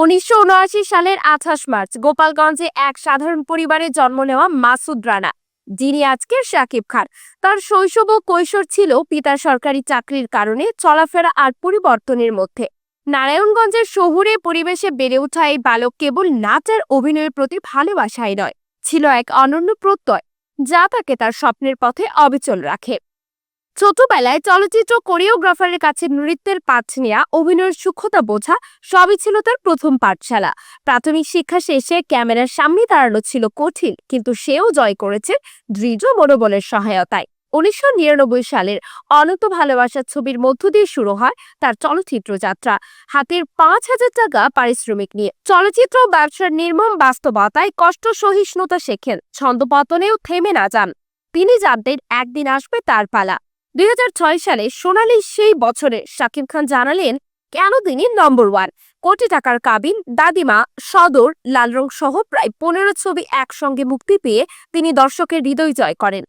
1979 সালের 28 মার্চ গোপালগঞ্জে এক সাধারণ পরিবারে জন্ম নেওয়া মাসুদ রানা, যিনি আজকের শাকিব খান। তার শৈশব ও কৈশোর ছিল পিতার সরকারি চাকরির কারণে চলাফেরা আর পরিবর্তনের মধ্যে। নারায়ণগঞ্জের শহুরে পরিবেশে বেড়ে ওঠা এই বালক কেবল নাচ আর অভিনয়ের প্রতি ভালোবাসাই নয়, ছিল এক অনন্য প্রত্যয় যা তাকে তার স্বপ্নের পথে অবিচল রাখে। ছোটবেলায় চলচ্চিত্র কোরিওগ্রাফারের কাছে নৃত্যের পাঠ নেওয়া, অভিনয়ের সূক্ষ্মতা বোঝা সবই ছিল তার প্রথম পাঠশালা। প্রাথমিক শিক্ষা শেষে ক্যামেরার সামনে দাঁড়ানো ছিল কঠিন, কিন্তু সেও জয় করেছে দৃঢ় মনোবলের সহায়তায়। 1999 সালের অনন্ত ভালোবাসা ছবির মধ্য দিয়ে শুরু হয় তার চলচ্চিত্র যাত্রা, হাতের 5,000 টাকা পারিশ্রমিক নিয়ে। চলচ্চিত্র ব্যবসার নির্মম বাস্তবতায় কষ্ট সহিষ্ণুতা শেখেন, ছন্দপতনেও থেমে না যান। তিনি জানতেন একদিন আসবে তার পালা। 2006 সালে সোনালী সেই বছরে শাকিব খান জানালেন কেন তিনি নম্বর 1। কোটি টাকার কাবিন, দাদিমা, সদর, লাল রং সহ প্রায় 15 ছবি একসঙ্গে মুক্তি পেয়ে তিনি দর্শকের হৃদয় জয় করেন।